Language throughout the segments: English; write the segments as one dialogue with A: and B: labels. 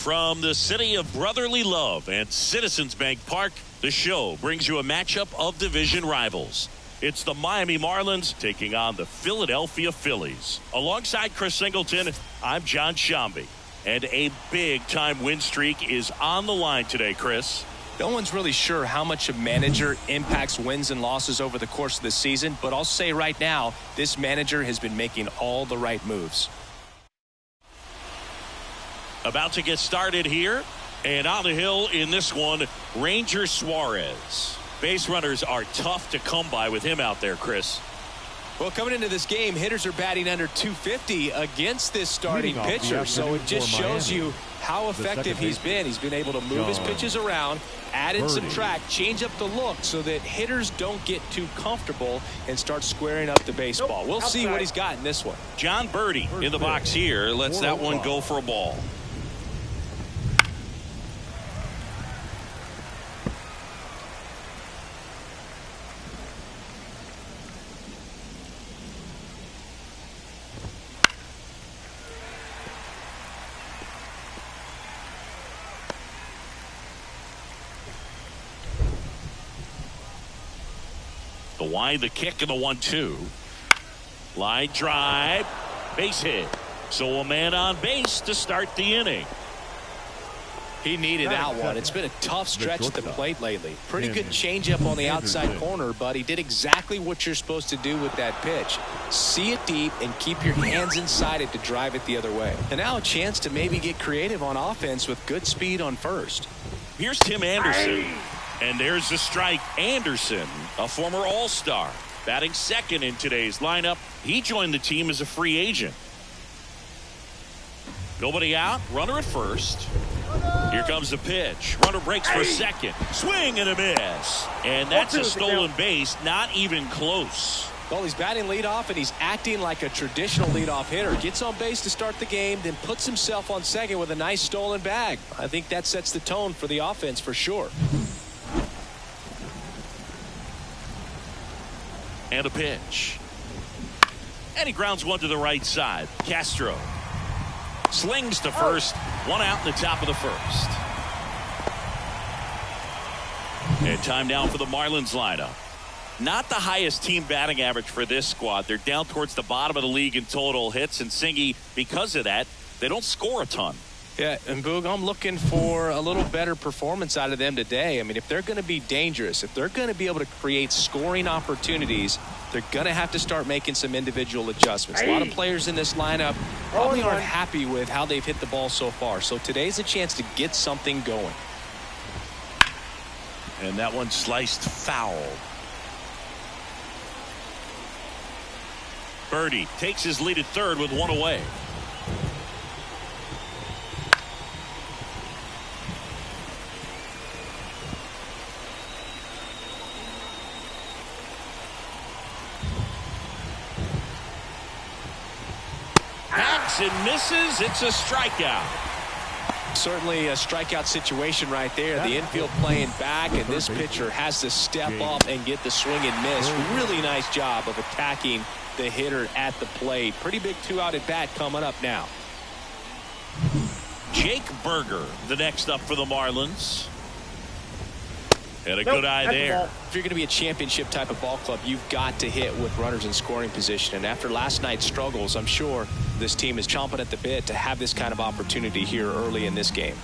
A: From the city of brotherly love and Citizens Bank Park, the show brings you a matchup of division rivals. It's the Miami Marlins taking on the Philadelphia Phillies. Alongside Chris Singleton, I'm John Shambi. And a big-time win streak is on the line today, Chris.
B: No one's really sure how much a manager impacts wins and losses over the course of the season, but I'll say right now, this manager has been making all the right moves.
A: About to get started here, and on the hill in this one, Ranger Suarez. Base runners are tough to come by with him out there, Chris.
B: Well, coming into this game, hitters are batting under 250 against this starting pitcher, so it just shows you how effective he's been. He's been able to move his pitches around, add and subtract, change up the look so that hitters don't get too comfortable and start squaring up the baseball. We'll see what he's got in this one.
A: John Birdie in the box here lets that one go for a ball. The wide, the kick, and the 1-2. Line drive, base hit. So a man on base to start the inning.
B: He needed that one. It's been a tough stretch at the plate lately. Pretty good changeup on the outside corner, but he did exactly what you're supposed to do with that pitch. See it deep and keep your hands inside it to drive it the other way. And now a chance to maybe get creative on offense with good speed on first.
A: Here's Tim Anderson. And there's the strike. Anderson, a former All-Star, batting second in today's lineup. He joined the team as a free agent. Nobody out. Runner at first. Here comes the pitch. Runner breaks for second. Swing and a miss. And that's a stolen base. Not even close.
B: Well, he's batting leadoff, and he's acting like a traditional leadoff hitter. Gets on base to start the game, then puts himself on second with a nice stolen bag. I think that sets the tone for the offense for sure.
A: And a pitch. And he grounds one to the right side. Castro slings to first. One out in the top of the first. And time now for the Marlins lineup. Not the highest team batting average for this squad. They're down towards the bottom of the league in total hits. And Singy, because of that, they don't score a ton.
B: Yeah, and Boog, I'm looking for a little better performance out of them today. I mean, if they're going to be dangerous, if they're going to be able to create scoring opportunities, they're going to have to start making some individual adjustments. A lot of players in this lineup probably aren't happy with how they've hit the ball so far. So today's a chance to get something going.
A: And that one sliced foul. Birdie takes his lead at third with one away. And misses. It's a strikeout.
B: Certainly a strikeout situation right there. The infield playing back, and this pitcher has to step up and get the swing and miss. Really nice job of attacking the hitter at the plate. Pretty big two-out at bat coming up now.
A: Jake Berger, the next up for the Marlins. And a good eye there.
B: If you're going to be a championship type of ball club, you've got to hit with runners in scoring position. And after last night's struggles, I'm sure this team is chomping at the bit to have this kind of opportunity here early in this game.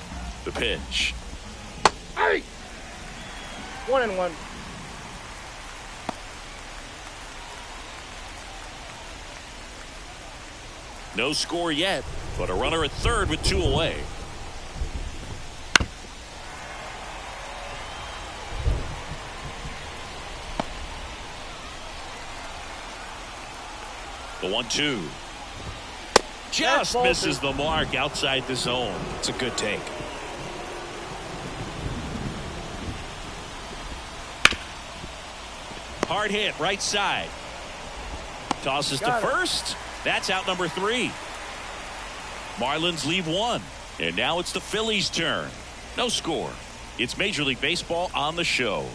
A: The pitch.
C: Hey! 1-1.
A: No score yet, but a runner at third with two away. The 1-2. Just misses the mark outside the zone.
B: It's a good take.
A: Hard hit, right side. Tosses to first. That's out number 3. Marlins leave one. And now it's the Phillies' turn. No score. It's Major League Baseball on the show.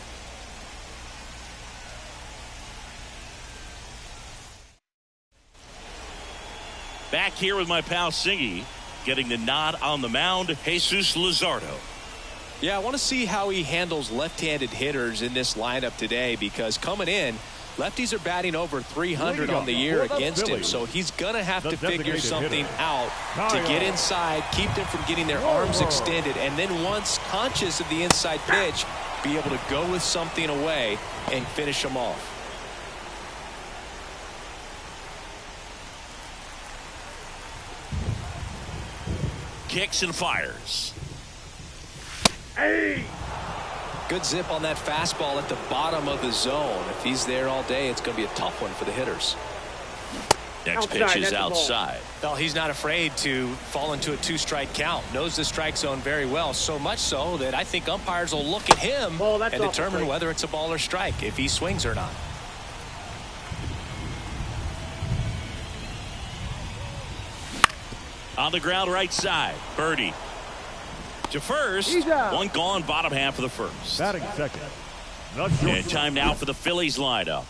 A: Back here with my pal Singy. getting the nod on the mound, Jesus Luzardo.
B: Yeah, I want to see how he handles left-handed hitters in this lineup today, because coming in, lefties are batting over 300 on the year against him, so he's going to have to figure something out to get inside, keep them from getting their arms extended, and then once conscious of the inside pitch, be able to go with something away and finish them off.
A: Kicks and fires.
C: Hey!
B: Good zip on that fastball at the bottom of the zone. If he's there all day, it's going to be a tough one for the hitters.
A: Next pitch is outside.
B: Well, he's not afraid to fall into a 2-strike count. Knows the strike zone very well, so much so that I think umpires will look at him and determine whether it's a ball or strike, if he swings or not.
A: On the ground, right side. Birdie to first. One gone, bottom half of the first.
D: Batting second.
A: And time now for the Phillies lineup.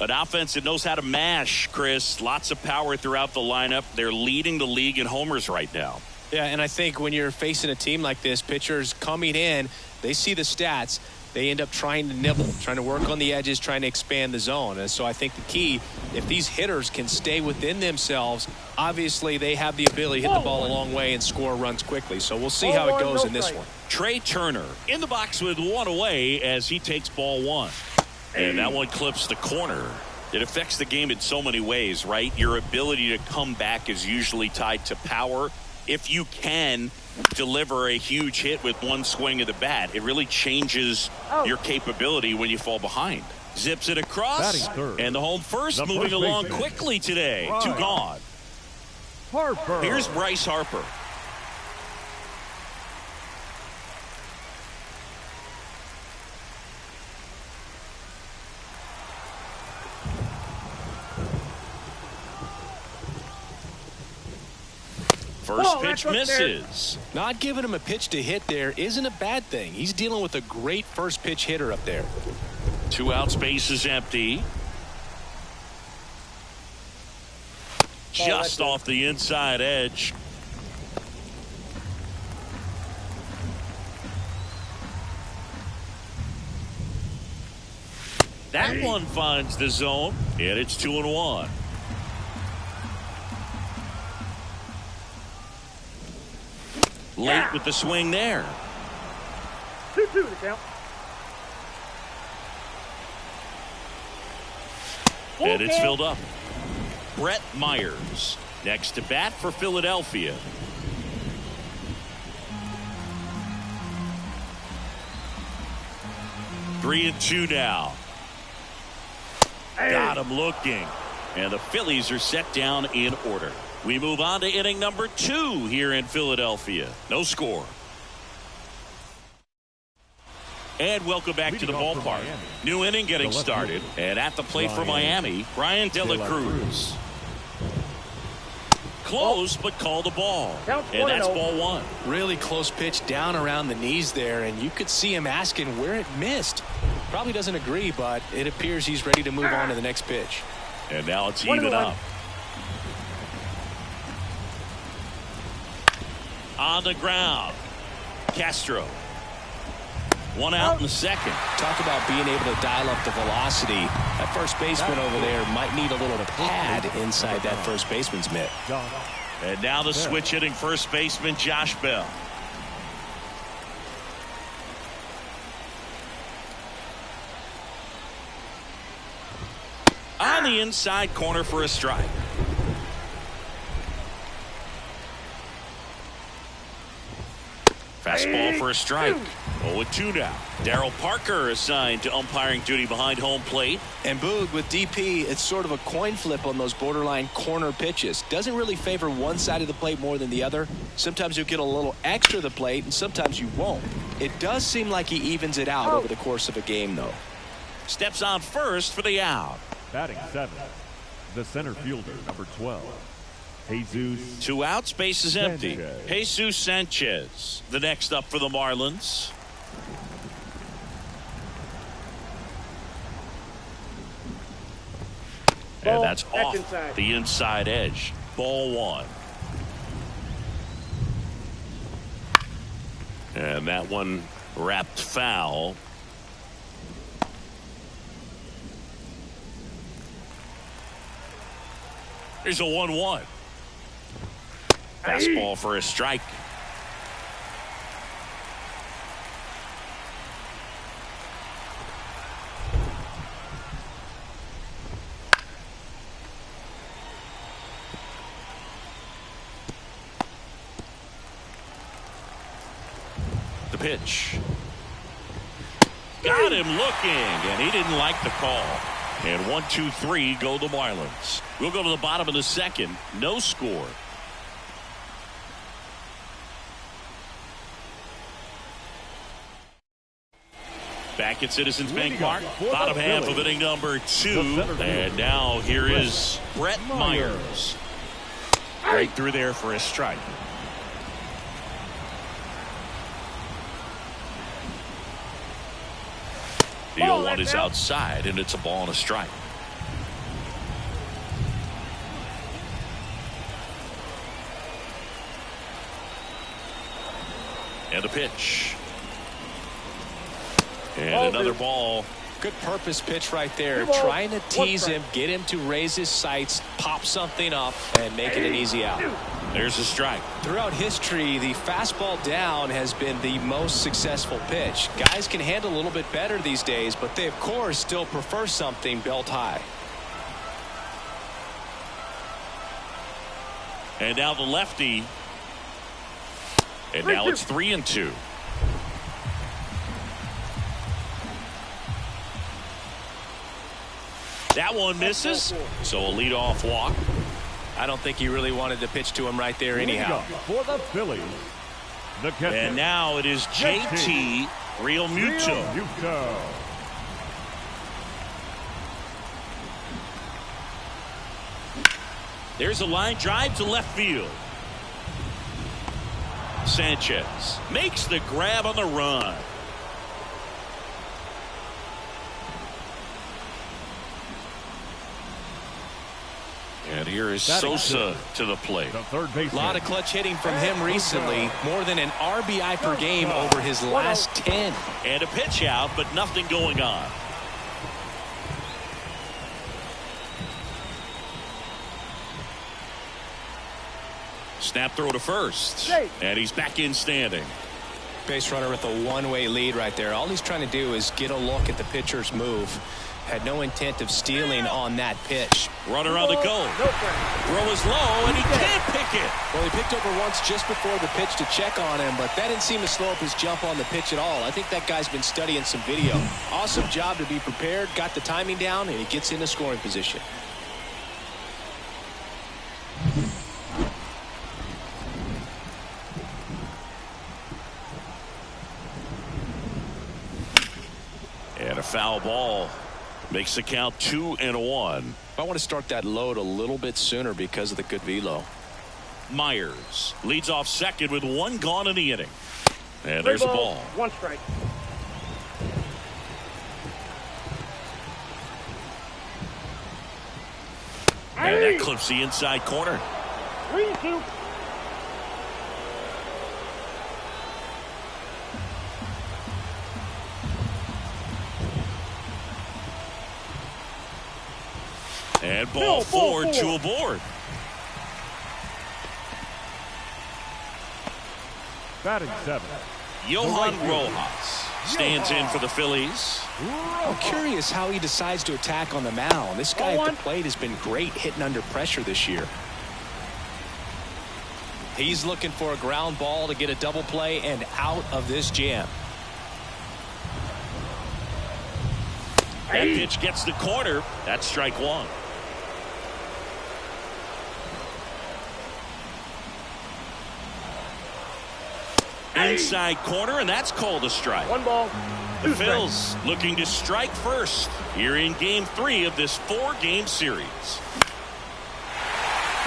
A: An offense that knows how to mash, Chris. Lots of power throughout the lineup. They're leading the league in homers right now.
B: Yeah, and I think when you're facing a team like this, pitchers coming in, they see the stats. They end up trying to nibble, trying to work on the edges, trying to expand the zone. And so I think the key, if these hitters can stay within themselves, obviously they have the ability to hit the ball a long way and score runs quickly. So we'll see how it goes in this one.
A: Trey Turner in the box with one away as he takes ball one. And that one clips the corner. It affects the game in so many ways, right? Your ability to come back is usually tied to power. If you can deliver a huge hit with one swing of the bat, it really changes your capability when you fall behind. Zips it across, and the home first moving along quickly today. Two gone.
D: Harper.
A: Here's Bryce Harper. First pitch misses.
B: Not giving him a pitch to hit there isn't a bad thing. He's dealing with a great first pitch hitter up there.
A: 2 out, space is empty. Just off the inside edge. That one finds the zone, and it's 2-1. Late with the swing there.
C: 2-2 the count.
A: And it's filled up. Brett Myers next to bat for Philadelphia. Three and two now. Got him looking. And the Phillies are set down in order. We move on to inning number 2 here in Philadelphia. No score. And welcome back to the ballpark. New inning getting started. And at the plate for Miami, Brian De La Cruz. Close, but called a ball. And that's ball one.
B: Really close pitch down around the knees there, and you could see him asking where it missed. Probably doesn't agree, but it appears he's ready to move on to the next pitch.
A: And now it's even up. On the ground, Castro. 1 out in the second.
B: Talk about being able to dial up the velocity. That first baseman over there might need a little pad inside that first baseman's mitt.
A: And now the switch hitting first baseman Josh Bell. On the inside corner for a strike. Fastball for a strike. 0-2 now. Darryl Parker assigned to umpiring duty behind home plate.
B: And Boog, with DP, it's sort of a coin flip on those borderline corner pitches. Doesn't really favor one side of the plate more than the other. Sometimes you'll get a little extra the plate, and sometimes you won't. It does seem like he evens it out over the course of a game, though.
A: Steps on first for the out.
D: Batting 7th, the center fielder, number 12. Jesus.
A: 2 outs, base is empty. Jesus Sanchez, the next up for the Marlins. And that's off the inside edge. Ball one. And that one wrapped foul. Here's a 1-1. Fastball for a strike. The pitch. Got him looking, and he didn't like the call. And 1-2-3 go the Marlins. We'll go to the bottom of the second. No score. Back at Citizens Bank Park, bottom half of inning number 2. And now here is Brett Myers. Right through there for a strike. The 0-1 is outside, and it's a ball and a strike. And a pitch. And another ball.
B: Good purpose pitch right there. Trying to tease him, get him to raise his sights, pop something up, and make it an easy out.
A: There's a strike.
B: Throughout history, the fastball down has been the most successful pitch. Guys can handle a little bit better these days, but they, of course, still prefer something belt high.
A: And now the lefty. And now it's 3-2. That one misses, so a leadoff walk.
B: I don't think he really wanted to pitch to him right there anyhow.
D: For the Phillies, the catcher.
A: And now it is JT Realmuto. There's a line drive to left field. Sanchez makes the grab on the run. And here is Sosa to the plate.
B: A lot of clutch hitting from him recently. More than an RBI per game over his last 10.
A: And a pitch out, but nothing going on. Snap throw to first. And he's back in standing.
B: Base runner with a one-way lead right there. All he's trying to do is get a look at the pitcher's move. Had no intent of stealing on that pitch.
A: Runner on the go. Throw is low, and he can't pick it.
B: Well, he picked over once just before the pitch to check on him, but that didn't seem to slow up his jump on the pitch at all. I think that guy's been studying some video. Awesome job to be prepared, got the timing down, and he gets into scoring position.
A: And a foul ball. Makes the count 2-1.
B: I want to start that load a little bit sooner because of the good velo.
A: Myers leads off second with one gone in the inning. And there's a ball.
C: 1 strike.
A: And that clips the inside corner.
C: 3-2.
A: And ball four to a board.
D: Batting 7.
A: Johan Rojas stands in for the Phillies.
B: I'm curious how he decides to attack on the mound. This guy at the plate has been great hitting under pressure this year. He's looking for a ground ball to get a double play and out of this jam.
A: That pitch gets the corner. That's strike 1. Inside corner, and that's called a strike.
C: 1 ball.
A: The Phils looking to strike first here in game 3 of this 4-game series.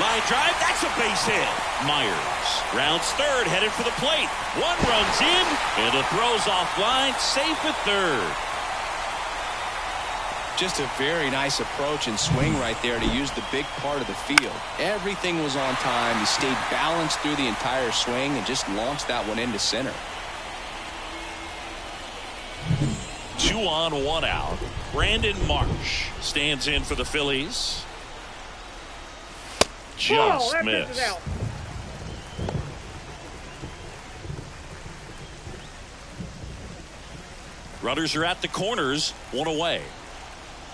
A: Line drive, that's a base hit. Myers rounds third, headed for the plate. One runs in, and the throw's offline, safe at third.
B: Just a very nice approach and swing right there to use the big part of the field. Everything was on time. He stayed balanced through the entire swing and just launched that one into center.
A: 2 on, 1 out. Brandon Marsh stands in for the Phillies. Just missed. Runners are at the corners, 1 away.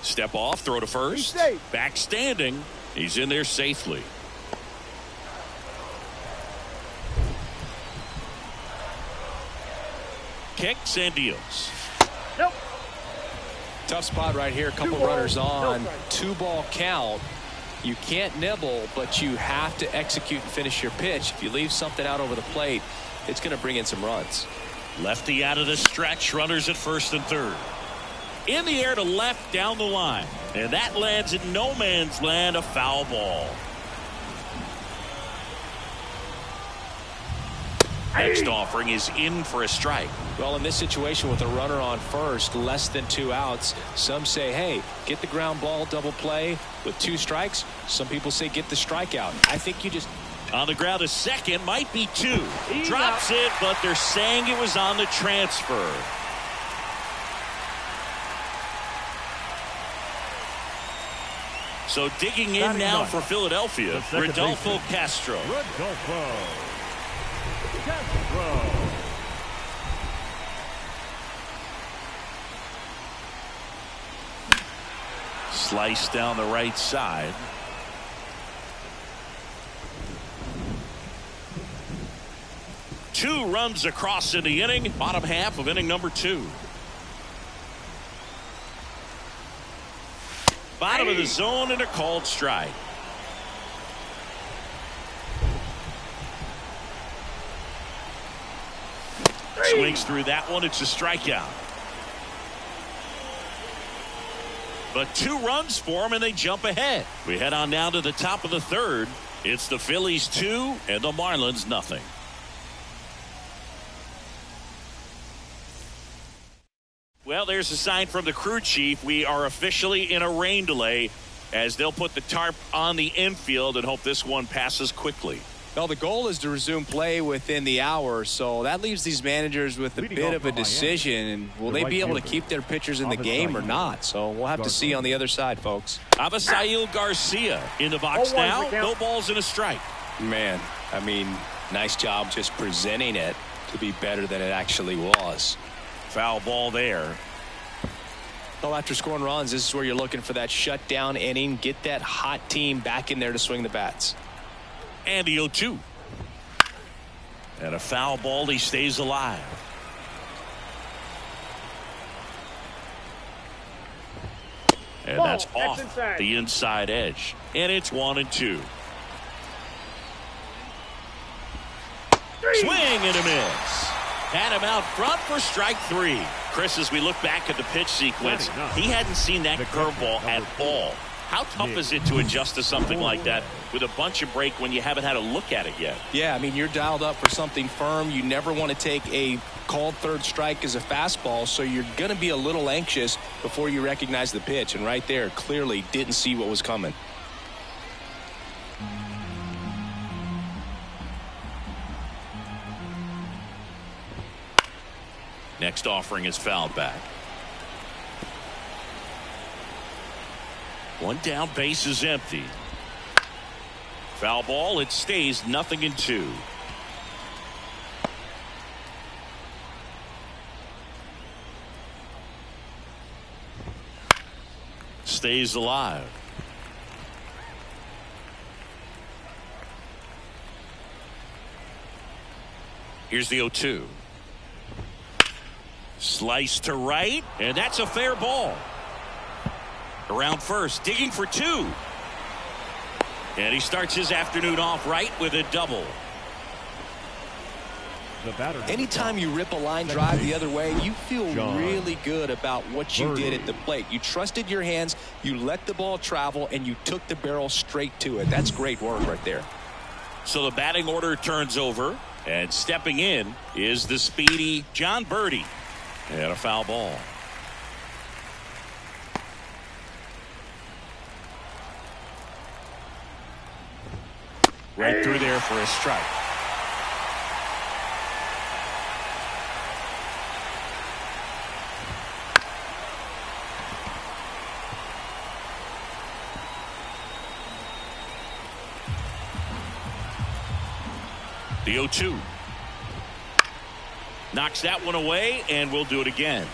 A: Step off, throw to first. Back standing. He's in there safely. Kicks and deals.
C: Nope.
B: Tough spot right here. A couple runners on. 2-ball count. You can't nibble, but you have to execute and finish your pitch. If you leave something out over the plate, it's going to bring in some runs.
A: Lefty out of the stretch. Runners at first and third. In the air to left down the line. And that lands in no man's land, a foul ball. Next offering is in for a strike.
B: Well, in this situation with a runner on first, less than 2 outs, some say, hey, get the ground ball, double play with 2 strikes. Some people say get the strikeout. I think you just...
A: On the ground, a second, might be 2. Drops it, but they're saying it was on the transfer. So digging in now for Philadelphia, Rodolfo Castro. Slice down the right side. Two runs across in the inning, bottom half of inning number 2. Bottom of the zone and a called strike. Swings through that one. It's a strikeout. But 2 runs for him and they jump ahead. We head on now to the top of the third. It's the Phillies 2 and the Marlins nothing. Well, there's a sign from the crew chief. We are officially in a rain delay as they'll put the tarp on the infield and hope this one passes quickly.
B: Well, the goal is to resume play within the hour, so that leaves these managers with a bit of a decision. And will they be able to keep their pitchers in the game or not? So we'll have to see on the other side, folks.
A: Avisail Garcia in the box now. No balls and a strike.
B: Man, I mean, nice job just presenting it to be better than it actually was.
A: Foul ball there.
B: Well, after scoring runs, this is where you're looking for that shutdown inning. Get that hot team back in there to swing the bats.
A: And the 0-2. And a foul ball. He stays alive. And that's off the inside edge. And it's 1-2. Swing and a miss. Had him out front for strike 3. Chris, as we look back at the pitch sequence, he hadn't seen that curveball at all. How tough is it to adjust to something like that with a bunch of break when you haven't had a look at it yet?
B: Yeah, I mean, you're dialed up for something firm. You never want to take a called third strike as a fastball, so you're going to be a little anxious before you recognize the pitch. And right there, clearly didn't see what was coming.
A: Next offering is fouled back. 1 down, base is empty. Foul ball, it stays 0-2. Stays alive. Here's the 0-2. Slice to right, and that's a fair ball. Around first, digging for 2. And he starts his afternoon off right with a double.
B: Anytime you rip a line drive the other way, you feel really good about what you did at the plate. You trusted your hands, you let the ball travel, and you took the barrel straight to it. That's great work right there.
A: So the batting order turns over, and stepping in is the speedy John Birdie. And a foul ball. Right through there for a strike. The 0-2. Knocks that one away, and we'll do it again.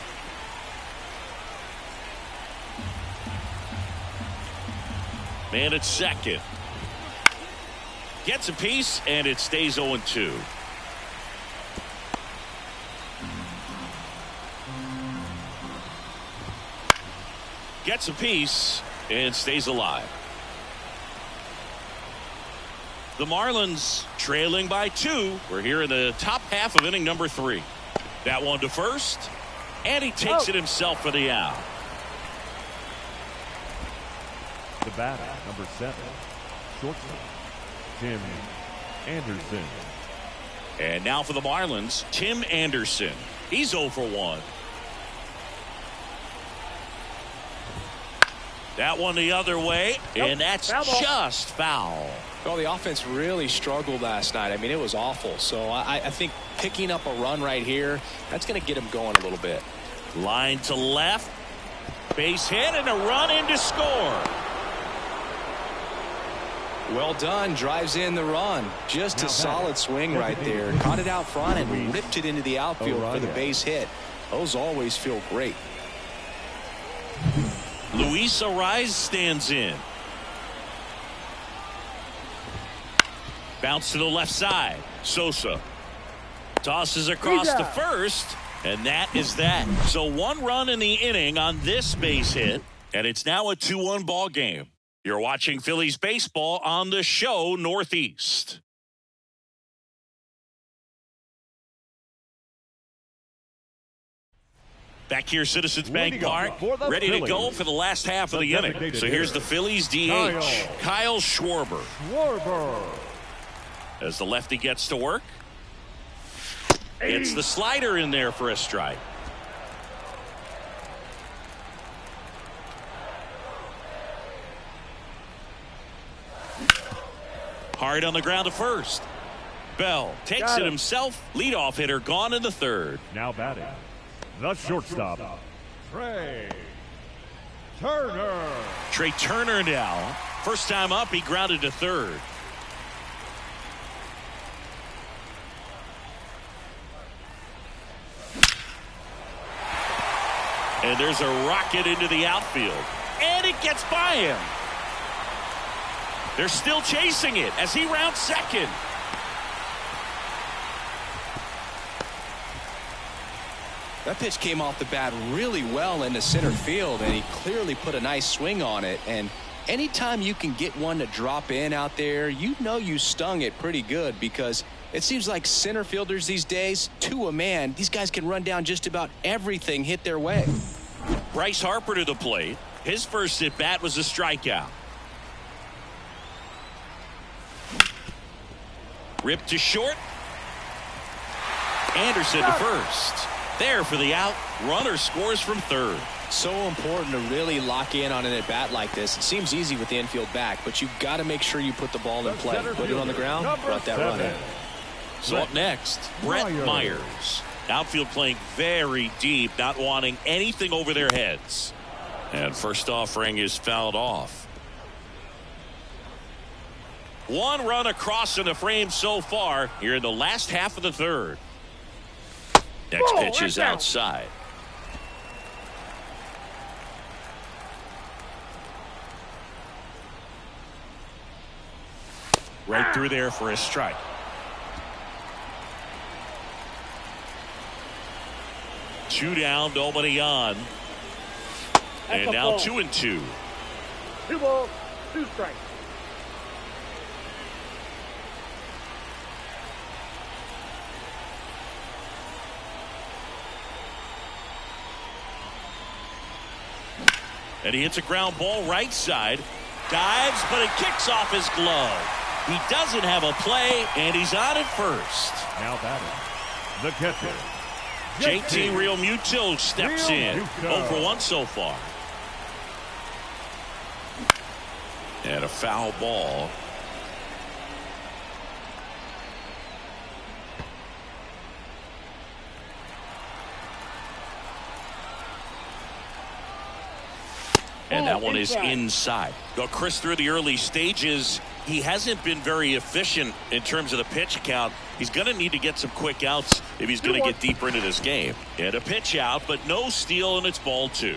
A: Man at second. Gets a piece, and it stays 0-2. Gets a piece and stays alive. The Marlins trailing by 2. We're here in the top half of inning number 3. That one to first, and he takes it himself for the out.
D: The batter, number 7, shortstop, Tim Anderson.
A: And now for the Marlins, Tim Anderson. He's 0 for 1. That one the other way, and that's just foul.
B: Well, the offense really struggled last night. I mean, it was awful. So I think picking up a run right here, that's going to get him going a little bit.
A: Line to left. Base hit and a run in to score.
B: Well done. Drives in the run. Just a solid swing right there. Caught it out front and ripped it into the outfield for the base hit. Those always feel great.
A: Luis Ariz stands in. Bounce to the left side. Sosa tosses across to first, and that is that. So 1 run in the inning on this base hit, and it's now a 2-1 ball game. You're watching Phillies baseball on the show Northeast. Back here, Citizens Bank Park, ready to go for the last half of the inning. So here's the Phillies DH, Kyle Schwarber. As the lefty gets to work, it's the slider in there for a strike. Hard on the ground to first. Bell takes it himself. Leadoff hitter gone in the 3rd.
D: Now batting, the shortstop, Trey Turner.
A: Trey Turner now. First time up, he grounded to 3rd. And there's a rocket into the outfield. And it gets by him. They're still chasing it as he rounds second.
B: That pitch came off the bat really well into center field, and he clearly put a nice swing on it. And anytime you can get one to drop in out there, you know you stung it pretty good, because it seems like center fielders these days, to a man, these guys can run down just about everything hit their way.
A: Bryce Harper to the plate. His first at bat was a strikeout. Ripped to short. Anderson to first. There for the out. Runner scores from 3rd.
B: So important to really lock in on an at bat like this. It seems easy with the infield back, but you've got to make sure you put the ball in play. Put it on the ground, brought that run in.
A: So up next, Brett Myers. Outfield playing very deep, not wanting anything over their heads. And first offering is fouled off. 1 run across in the frame so far here in the last half of the 3rd. Next pitch is outside. Right through there for a strike. Two down, nobody on. And now 2-2.
C: 2 balls, 2 strikes.
A: And he hits a ground ball right side. Dives, but it kicks off his glove. He doesn't have a play, and he's on at first.
D: Now batting, the catcher,
A: JT Realmuto steps in. 0 for 1 so far. And a foul ball. And that one is inside. Well, Chris, through the early stages, he hasn't been very efficient in terms of the pitch count. He's going to need to get some quick outs if he's going to get deeper into this game. And a pitch out, but no steal, and it's ball 2.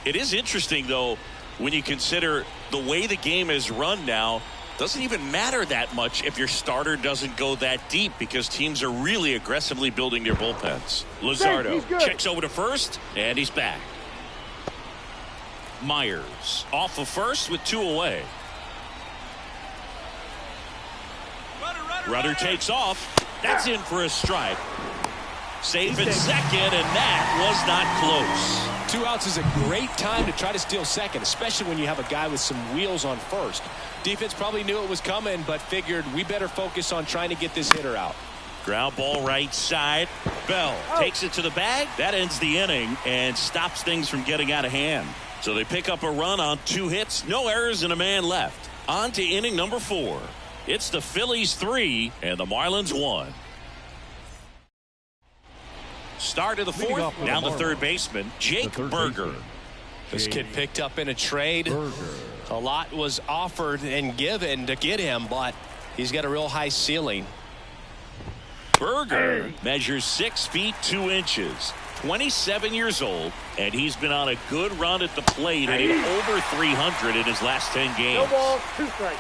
A: It is interesting, though, when you consider the way the game is run now. Doesn't even matter that much if your starter doesn't go that deep, because teams are really aggressively building their bullpens. Luzardo checks over to first, and he's back. Myers off of first with 2 away. Runner takes off. That's in for a strike. Safe at second, and that was not close.
B: 2 outs is a great time to try to steal second, especially when you have a guy with some wheels on first. Defense probably knew it was coming, but figured we better focus on trying to get this hitter out.
A: Ground ball right side. Bell takes it to the bag. That ends the inning and stops things from getting out of hand. So they pick up a run on 2 hits, no errors, and a man left. On to inning number 4. It's the Phillies 3 and the Marlins 1. Start of the 4th. Now the third baseman, Jake Berger.
B: This kid picked up in a trade. A lot was offered and given to get him, but he's got a real high ceiling.
A: Berger measures 6 feet 2 inches. 27 years old, and he's been on a good run at the plate, hitting over 300 in his last 10 games.
C: No ball, 2 strikes.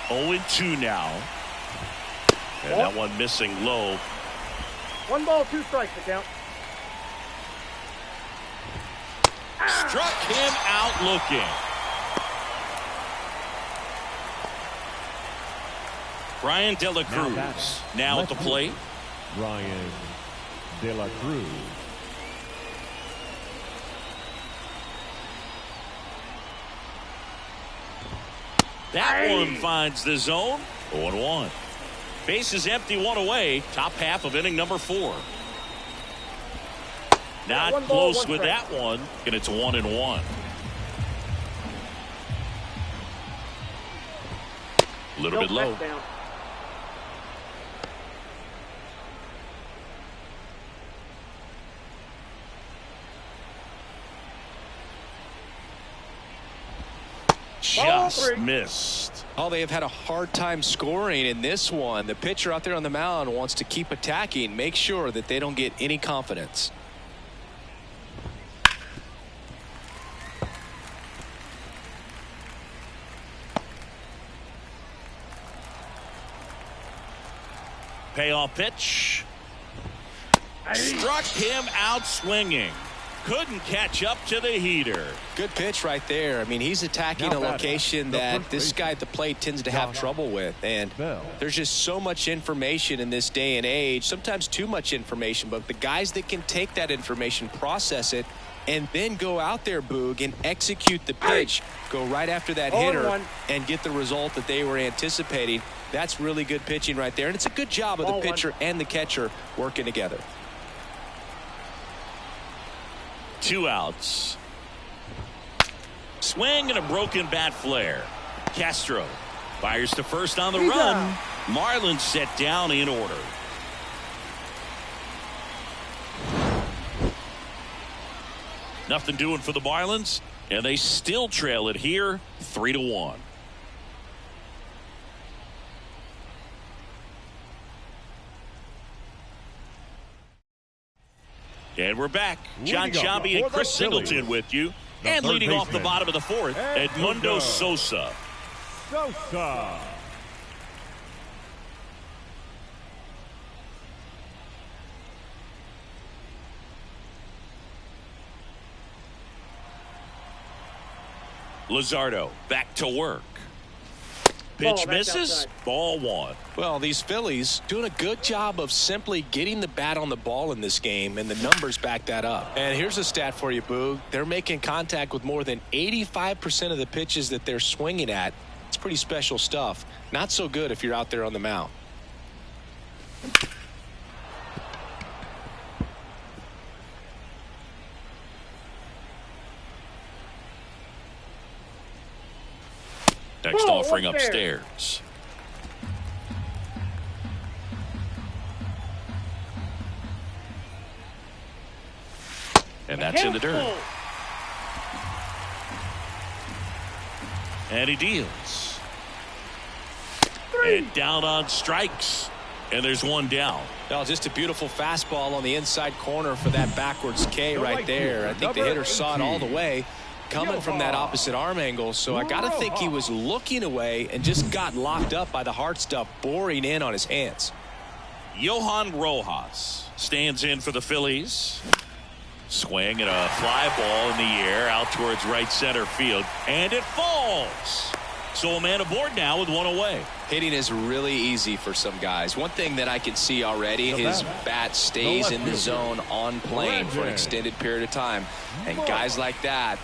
A: Oh, 2 now. And that one missing low.
C: 1 ball, 2 strikes to count.
A: Struck him out looking. Brian De La Cruz now at the plate.
D: Brian De La Cruz.
A: That one finds the zone. 0-1. Base is empty, 1 away. Top half of inning number 4. Not close with that one, and it's 1-1. A little bit low. Just missed.
B: Oh, they have had a hard time scoring in this one. The pitcher out there on the mound wants to keep attacking, make sure that they don't get any confidence.
A: Payoff pitch. Struck him out swinging. Couldn't catch up to the heater.
B: Good pitch right there. I mean, he's attacking a location that this guy at the plate tends to have trouble with. And there's just so much information in this day and age, sometimes too much information. But the guys that can take that information, process it, and then go out there, Boog, and execute the pitch, go right after that hitter and get the result that they were anticipating. That's really good pitching right there. And it's a good job of the pitcher and the catcher working together.
A: 2 outs. Swing and a broken bat flare. Castro fires to first on the run. Marlins set down in order. Nothing doing for the Marlins, and they still trail it here 3-1. And we're back. John Sciambi and Chris Singleton with you. And leading off the bottom of the 4th, Edmundo Sosa. Luzardo back to work. Pitch misses. Ball 1.
B: Well, these Phillies doing a good job of simply getting the bat on the ball in this game, and the numbers back that up. And here's a stat for you, Boog. They're making contact with more than 85% of the pitches that they're swinging at. It's pretty special stuff. Not so good if you're out there on the mound.
A: Next offering upstairs. And that's in the dirt. And he deals. And down on strikes. And there's one down.
B: Well, just a beautiful fastball on the inside corner for that backwards K right there. I think the hitter saw it all the way coming from that opposite arm angle. So I got to think he was looking away and just got locked up by the hard stuff boring in on his hands.
A: Johan Rojas stands in for the Phillies. Swing and a fly ball in the air out towards right center field. And it falls. So a man aboard now with one away.
B: Hitting is really easy for some guys. One thing that I can see already, his bat stays in the zone on plane for an extended period of time. And guys like that,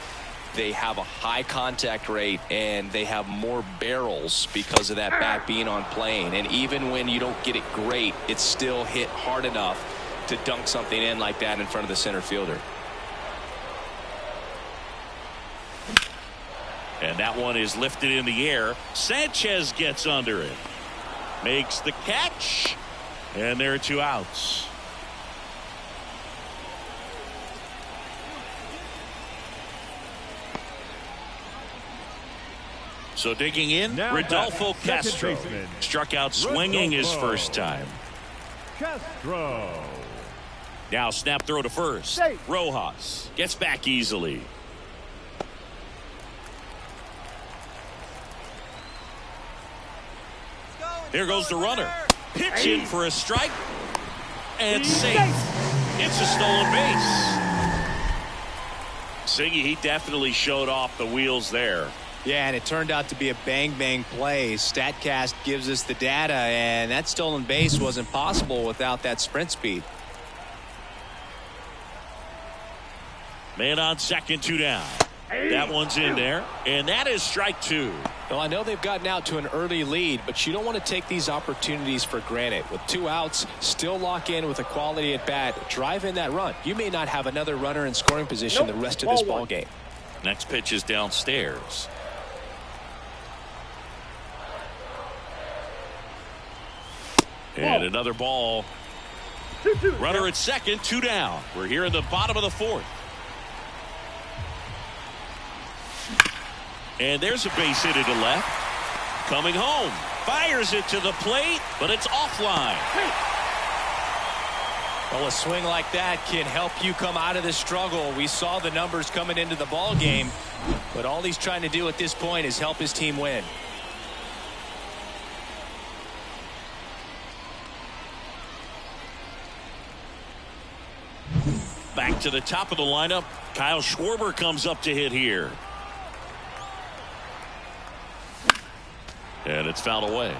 B: they have a high contact rate and they have more barrels because of that bat being on plane. And even when you don't get it great, it's still hit hard enough to dunk something in like that in front of the center fielder.
A: And that one is lifted in the air. Sanchez gets under it. Makes the catch. And there are 2 outs. So digging in,
D: now
A: Rodolfo Castro.
D: baseman,
A: Struck out swinging his
D: Rodolfo
A: first time.
D: Castro.
A: Now snap throw to first.
C: Safe.
A: Rojas gets back easily. Here goes the runner. Pitch in for a strike. And safe. It's a stolen base. Siggy, he definitely showed off the wheels there.
B: Yeah, and it turned out to be a bang-bang play. StatCast gives us the data, and that stolen base wasn't possible without that sprint speed.
A: Man on second, 2 down. That one's in there, and that is strike 2.
B: Well, I know they've gotten out to an early lead, but you don't want to take these opportunities for granted. With 2 outs, still lock in with a quality at bat, drive in that run. You may not have another runner in scoring position the rest of this ball game.
A: Next pitch is downstairs. And another ball. Runner at second, 2 down. We're here in the bottom of the 4th. And there's a base hit to left. Coming home. Fires it to the plate, but it's offline.
B: Well, a swing like that can help you come out of this struggle. We saw the numbers coming into the ball game, but all he's trying to do at this point is help his team win.
A: Back to the top of the lineup. Kyle Schwarber comes up to hit here. And it's fouled away.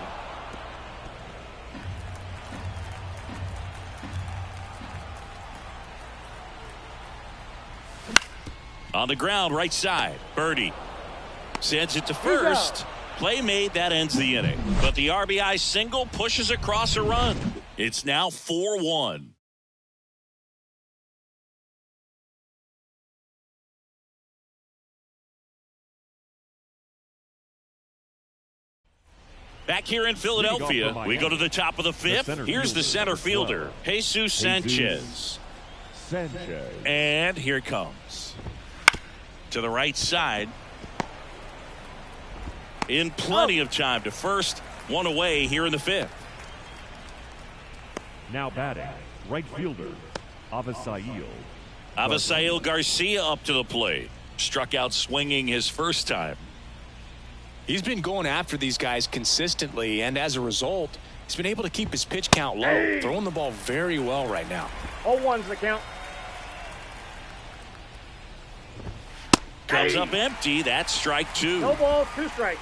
A: On the ground, right side. Birdie sends it to first. Play made, that ends the inning. But the RBI single pushes across a run. It's now 4-1. Back here in Philadelphia, we go to the top of the 5th. Here's the center fielder, Jesus Sanchez. And here it comes. To the right side. In plenty of time to first. One away here in the 5th.
D: Now batting, right fielder, Avisail.
A: Avisail Garcia up to the plate. Struck out swinging his first time.
B: He's been going after these guys consistently, and as a result, he's been able to keep his pitch count low, throwing the ball very well right now.
C: 0-1's the count.
A: Comes up empty. That's strike 2.
C: No balls, 2 strikes.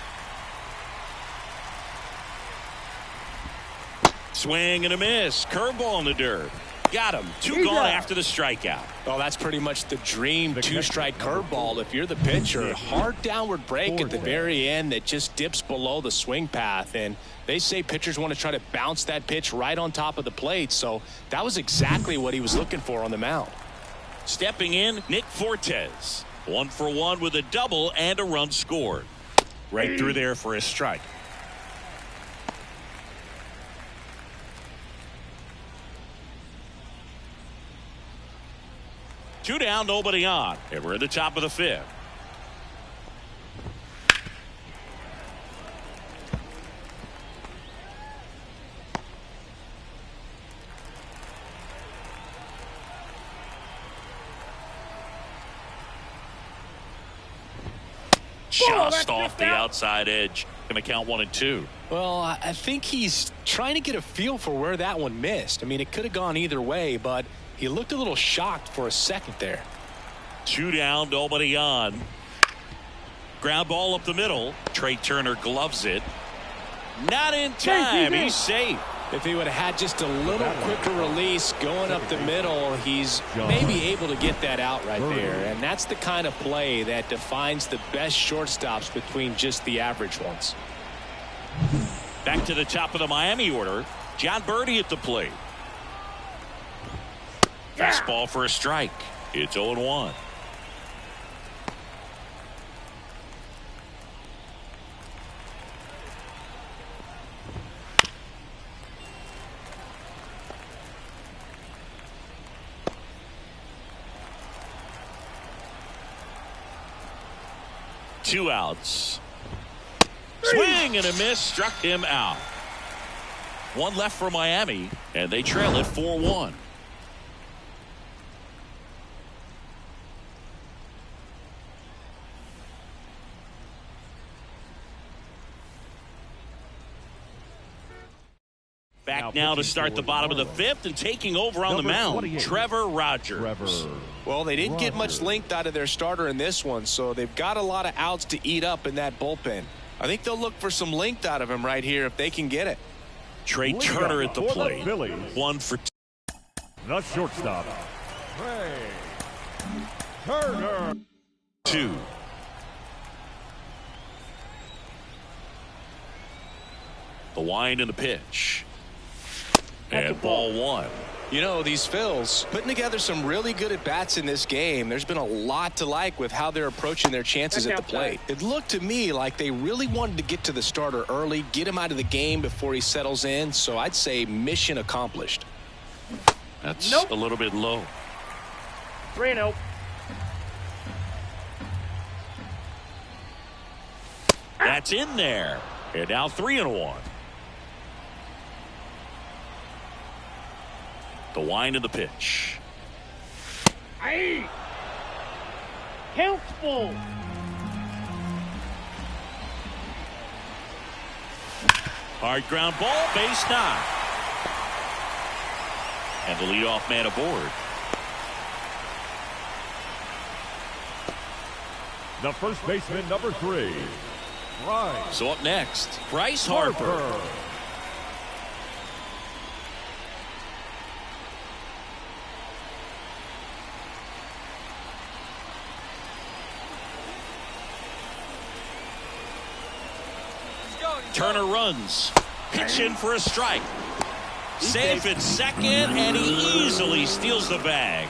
A: Swing and a miss. Curveball in the dirt. Got him. 2 gone after the strikeout.
B: Well, that's pretty much the dream 2-strike curveball. If you're the pitcher, hard downward break at the very end that just dips below the swing path. And they say pitchers want to try to bounce that pitch right on top of the plate. So that was exactly what he was looking for on the mound.
A: Stepping in, Nick Fortes. 1 for 1 with a double and a run scored. Right through there for a strike. Two down, nobody on. And we're at the top of the 5th. just off the outside edge. Going to count 1-2.
B: Well, I think he's trying to get a feel for where that one missed. I mean, it could have gone either way, but he looked a little shocked for a second there.
A: 2 down, nobody on. Ground ball up the middle. Trey Turner gloves it. Not in time. He's safe.
B: If he would have had just a little quicker release going up the middle, he's maybe able to get that out right there. And that's the kind of play that defines the best shortstops between just the average ones.
A: Back to the top of the Miami order. John Birdie at the plate. Fastball for a strike. It's 0-1. Two outs. Swing and a miss, struck him out. One left for Miami, and they trail it 4-1. Back now to start the bottom of the 5th, and taking over on the mound, Trevor Rogers.
B: Well, they didn't get much length out of their starter in this one, so they've got a lot of outs to eat up in that bullpen. I think they'll look for some length out of him right here if they can get it.
A: Trey Turner at the plate. 1 for 2.
D: The shortstop, Trey Turner.
A: 2. The wind and the pitch. And ball 1.
B: You know, these Phils putting together some really good at-bats in this game. There's been a lot to like with how they're approaching their chances at the plate. It looked to me like they really wanted to get to the starter early, get him out of the game before he settles in. So I'd say mission accomplished.
A: That's a little bit low.
C: 3-0.
A: That's in there. And now 3-1. The wind of the pitch.
C: Aye. Count's full.
A: Hard ground ball, base knock. And the leadoff man aboard.
D: The first baseman, number 3. Bryce.
A: So up next, Bryce Harper. Turner runs. Pitch in for a strike. Safe at second, and he easily steals the bag.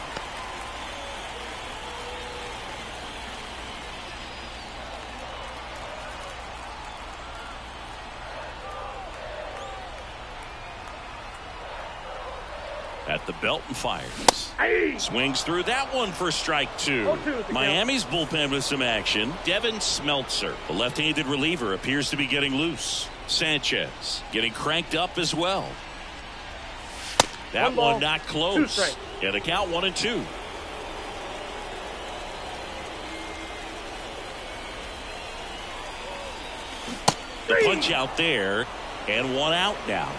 A: At the belt and fires. Swings through that one for strike 2. Miami's bullpen with some action. Devin Smeltzer, the left-handed reliever, appears to be getting loose. Sanchez getting cranked up as well. That one not close. Yeah, the count 1-2. The punch out there, and 1 out now.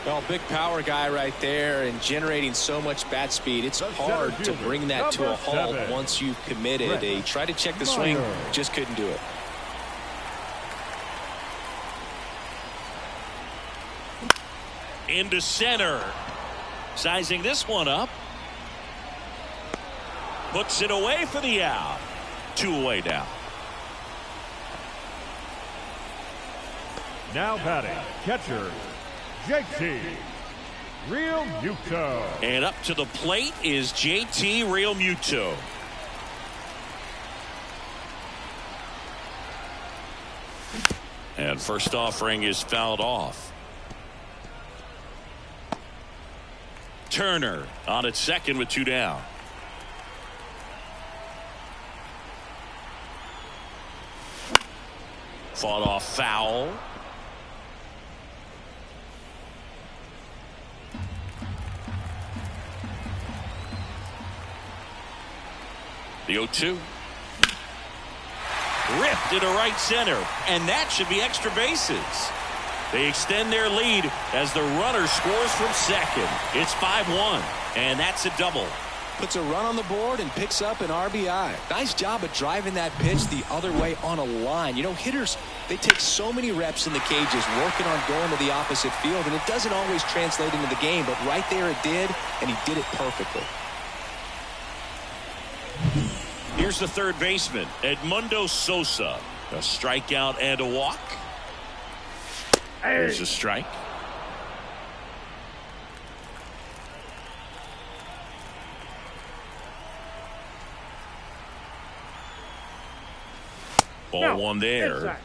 B: Well, big power guy right there and generating so much bat speed. It's hard to bring that to a halt once you've committed. He tried to check the swing, just couldn't do it.
A: Into center. Sizing this one up. Puts it away for the out. 2 away now.
D: Now batting, catcher, JT Realmuto.
A: And up to the plate is JT Realmuto. And first offering is fouled off. Turner on at second with 2 down. Fought off foul. The 0-2. ripped into right center, and that should be extra bases. They extend their lead as the runner scores from second. It's 5-1, and that's a double.
B: Puts a run on the board and picks up an RBI. Nice job of driving that pitch the other way on a line. You know, hitters, they take so many reps in the cages working on going to the opposite field, and it doesn't always translate into the game, but right there it did, and he did it perfectly.
A: Here's the third baseman, Edmundo Sosa. A strikeout and a walk. There's a strike. Ball one there.
C: Inside.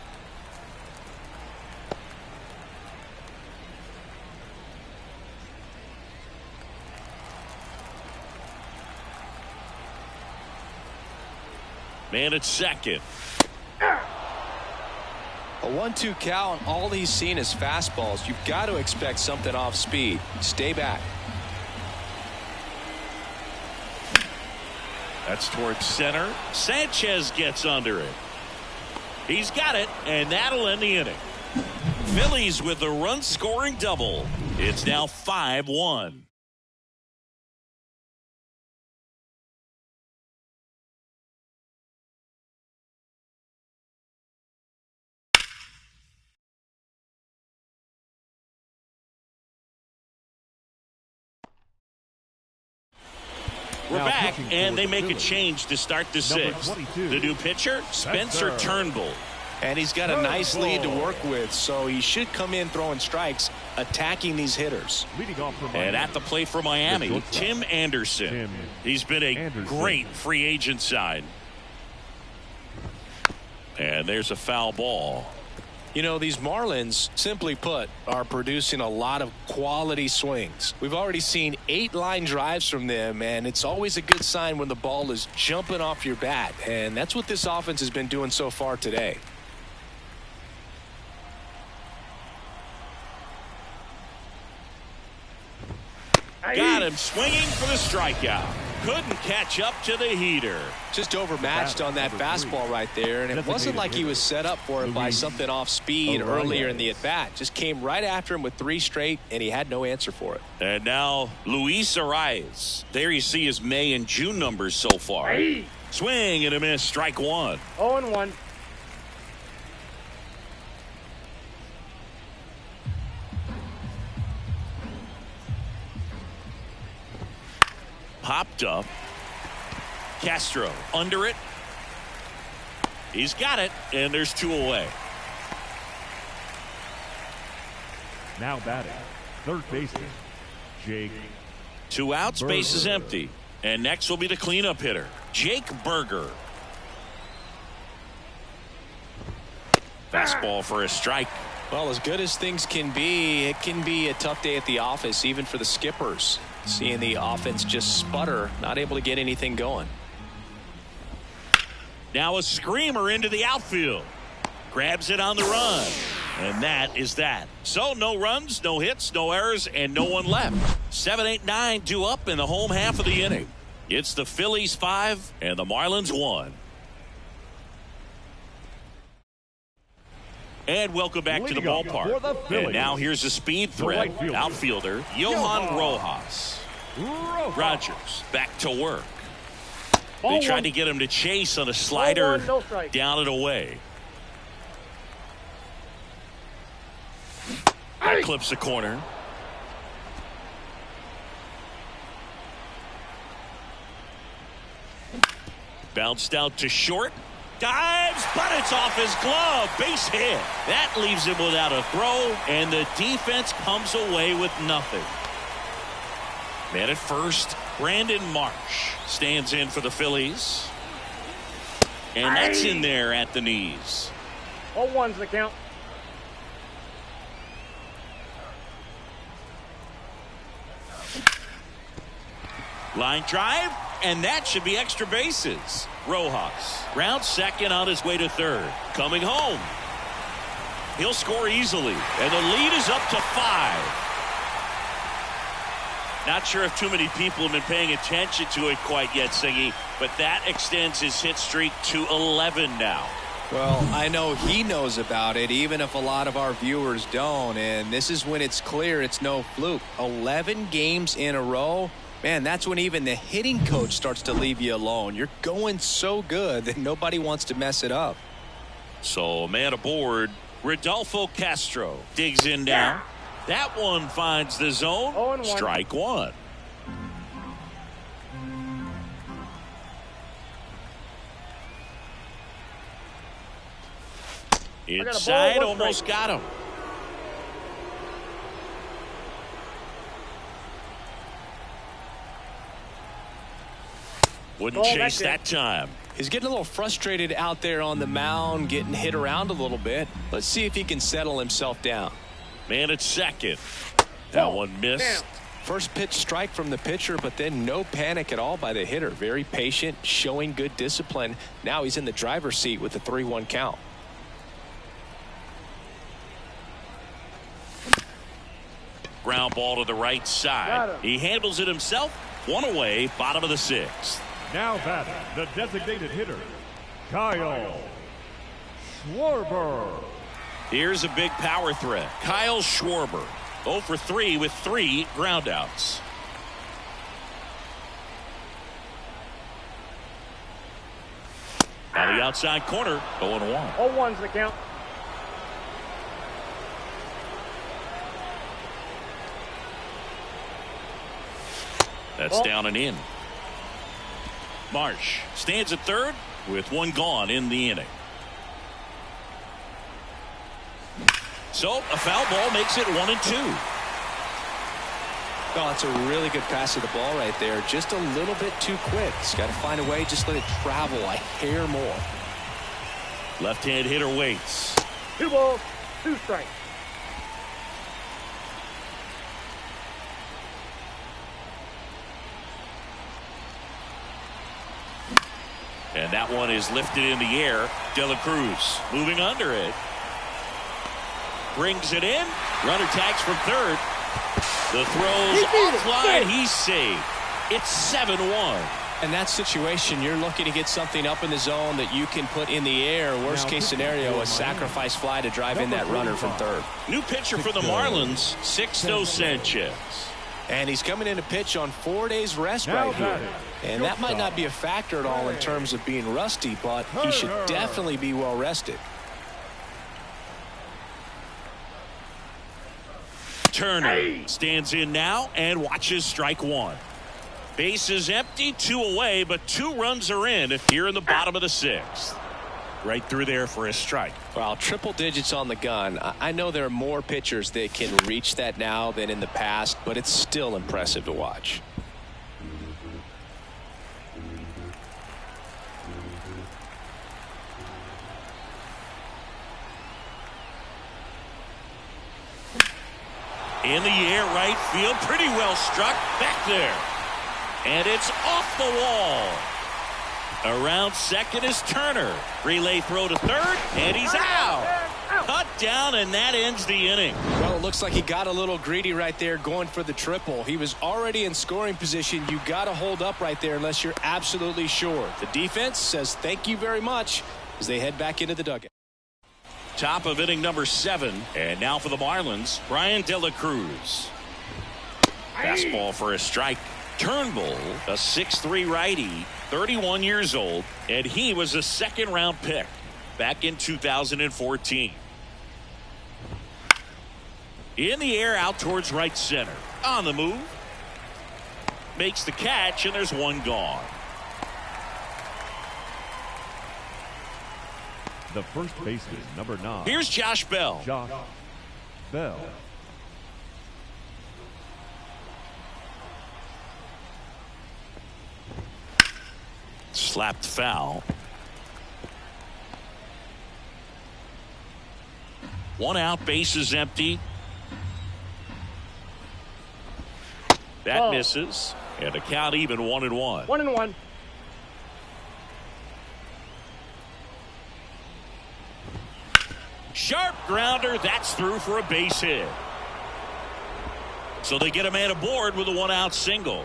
A: Man at second.
B: A 1-2 count, all he's seen is fastballs. You've got to expect something off speed. Stay back.
A: That's towards center. Sanchez gets under it. He's got it, and that'll end the inning. Phillies with a run-scoring double. It's now 5-1. We're back, and they make a change to start the sixth. The new pitcher, Spencer Turnbull.
B: And he's got a nice lead to work with, so he should come in throwing strikes, attacking these hitters.
A: And at the plate for Miami, Tim Anderson. He's been a great free agent sign. And there's a foul ball.
B: You know, these Marlins, simply put, are producing a lot of quality swings. We've already seen 8 line drives from them, and it's always a good sign when the ball is jumping off your bat. And that's what this offense has been doing so far today.
A: Got him swinging for the strikeout. Couldn't catch up to the heater.
B: Just overmatched on that fastball right there, and it wasn't like he was set up for it by something off speed earlier in the at-bat. Just came right after him with 3 straight, and he had no answer for it.
A: And now Luis Arias. There you see his May and June numbers so far. Swing and a miss, strike 1.
C: 0-1.
A: Popped up. Castro under it. He's got it, and there's 2 away.
D: Now batting, third baseman, Jake.
A: 2 outs, base is empty. And next will be the cleanup hitter, Jake Berger. Fastball for a strike.
B: Well, as good as things can be, it can be a tough day at the office, even for the skippers. Seeing the offense just sputter, not able to get anything going.
A: Now a screamer into the outfield. Grabs it on the run. And that is that. So no runs, no hits, no errors, and no one left. 7, 8, 9 due up in the home half of the inning. It's the Phillies 5 and the Marlins 1. And welcome back to the ballpark. And now here's a speed threat. Outfielder, Johan Rojas. Rogers back to work. They tried to get him to chase on a slider down and away. That clips the corner. Bounced out to short. Dives, but it's off his glove. Base hit. That leaves him without a throw, and the defense comes away with nothing. Man at first, Brandon Marsh stands in for the Phillies. And that's in there at the knees.
C: 0-1's the count.
A: Line drive, and that should be extra bases. Rojas rounds second on his way to third. Coming home. He'll score easily, and the lead is up to 5. Not sure if too many people have been paying attention to it quite yet, Singy, but that extends his hit streak to 11 now.
B: Well, I know he knows about it, even if a lot of our viewers don't. And this is when it's clear it's no fluke. 11 games in a row. Man, that's when even the hitting coach starts to leave you alone. You're going so good that nobody wants to mess it up.
A: So, man aboard, Rodolfo Castro digs in down. That one finds the zone.
C: 0-1.
A: Strike one. Inside, almost got him. Wouldn't chase that time.
B: He's getting a little frustrated out there on the mound, getting hit around a little bit. Let's see if he can settle himself down.
A: Man at second. That one missed.
B: First pitch strike from the pitcher, but then no panic at all by the hitter. Very patient, showing good discipline. Now he's in the driver's seat with the 3-1 count.
A: Ground ball to the right side. He handles it himself. One away, bottom of the sixth.
D: Now batting, the designated hitter, Kyle Schwarber.
A: Here's a big power threat. Kyle Schwarber, 0 for 3 with 3 groundouts. Now the outside corner, 0-1.
C: 0-1's the count.
A: That's down and in. Marsh stands at third with 1 gone in the inning. So a foul ball makes it 1-2.
B: Oh, it's a really good pass of the ball right there. Just a little bit too quick. He's got to find a way. Just let it travel a hair more.
A: Left-hand hitter waits.
C: 2 balls, 2 strikes.
A: And that one is lifted in the air. De La Cruz moving under it. Brings it in. Runner tags from third. The throw's offline. He's saved. It's 7-1.
B: In that situation, you're looking to get something up in the zone that you can put in the air. Worst case scenario, a sacrifice fly to drive in that runner from third.
A: New pitcher for the Marlins, Sixto Sanchez.
B: And he's coming in to pitch on 4 days rest right here. And that might not be a factor at all in terms of being rusty, but he should definitely be well rested.
A: Turner stands in now and watches strike one. Base is empty, 2 away, but 2 runs are in here in the bottom of the sixth. Right through there for a strike.
B: Well, triple digits on the gun. I know there are more pitchers that can reach that now than in the past, but it's still impressive to watch.
A: In the air, right field, pretty well struck back there. And it's off the wall. Around second is Turner. Relay throw to third, and he's out. Cut down, and that ends the inning.
B: Well, it looks like he got a little greedy right there going for the triple. He was already in scoring position. You got to hold up right there unless you're absolutely sure. The defense says thank you very much as they head back into the dugout.
A: Top of inning number 7, and now for the Marlins, Brian De La Cruz. Fastball for a strike. Turnbull, a 6'3" righty, 31 years old, and he was a second-round pick back in 2014. In the air, out towards right center. On the move. Makes the catch, and there's 1 gone.
D: The first baseman, number 9.
A: Here's Josh Bell.
D: Josh Bell.
A: Slapped foul. 1 out, base is empty. That misses. And a count even 1-1.
C: 1-1.
A: Sharp grounder. That's through for a base hit. So they get a man aboard with a 1-out single.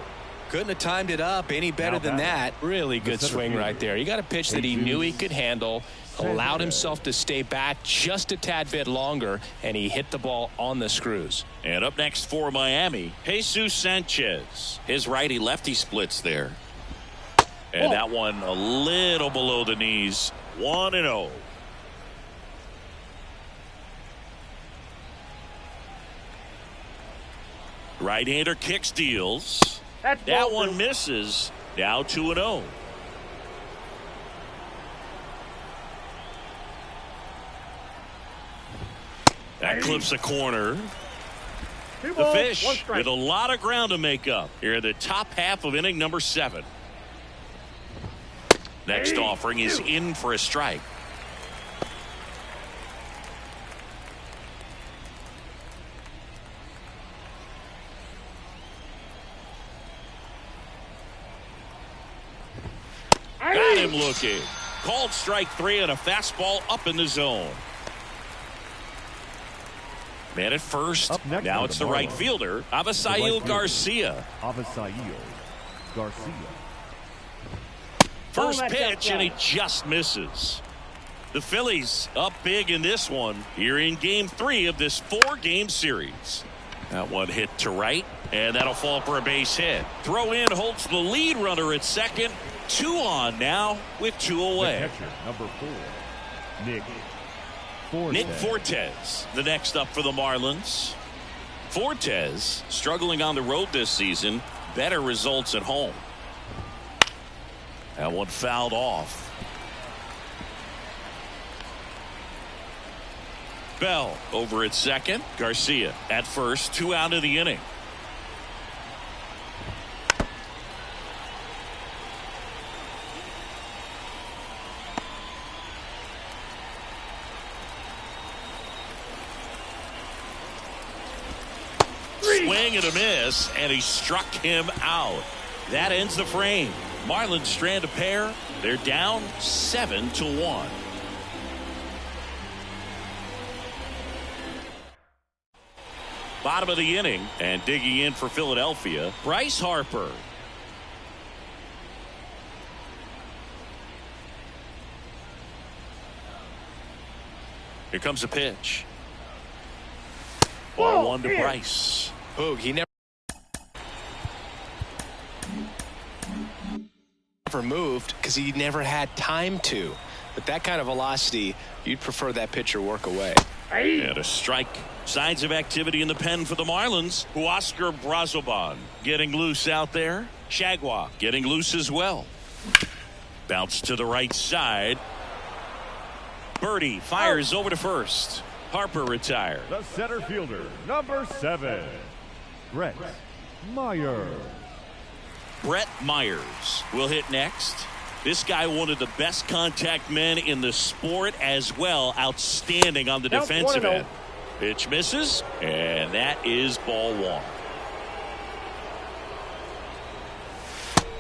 B: Couldn't have timed it up any better than that. Really good swing right there. He got a pitch that he knew he could handle. allowed himself to stay back just a tad bit longer, and he hit the ball on the screws.
A: And up next for Miami, Jesus Sanchez. His righty-lefty splits there. And that one a little below the knees. 1-0. Right-hander kicks, deals. That one misses. Now 2-0. That clips the corner. The Fish with a lot of ground to make up here in the top half of inning number 7. Next offering is in for a strike. Got him looking. Called strike 3 and a fastball up in the zone. Man at first. Now it's the right fielder, Avisail Garcia. First pitch, and he just misses. The Phillies up big in this one here in game 3 of this 4-game series. That one hit to right, and that'll fall for a base hit. Throw in holds the lead runner at second. 2 on now with 2 away.
D: The catcher, number 4,
A: Nick Fortes, the next up for the Marlins. Fortes struggling on the road this season. Better results at home. That one fouled off. Bell over at second. Garcia at first. 2 out of the inning. Swing and a miss, and he struck him out. That ends the frame. Marlins strand a pair. They're down 7-1. Bottom of the inning, and digging in for Philadelphia, Bryce Harper. Here comes a pitch. Ball 1 to Bryce.
B: Boog, he never moved because he never had time to. With that kind of velocity, you'd prefer that pitcher work away.
A: And a strike. Signs of activity in the pen for the Marlins. Huascar Brazoban getting loose out there. Shagwa getting loose as well. Bounce to the right side. Birdie fires over to first. Harper retired.
D: the center fielder, number 7, Brett Myers.
A: Brett Myers will hit next. This guy, one of the best contact men in the sport as well. Outstanding on the defensive end. Pitch misses, and that is ball 1.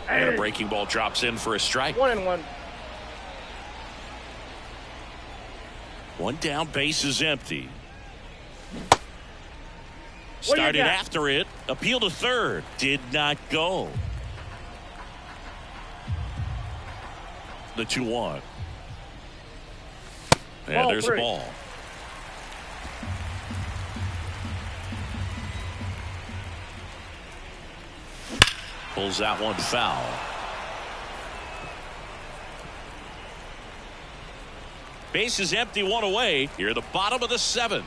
A: And a breaking ball drops in for a strike.
C: 1-1.
A: One down, base is empty. Started after it. Appeal to third. Did not go. The 2-1. And there's a ball. Pulls that one foul. Base is empty, 1 away. Here at the bottom of the 7th.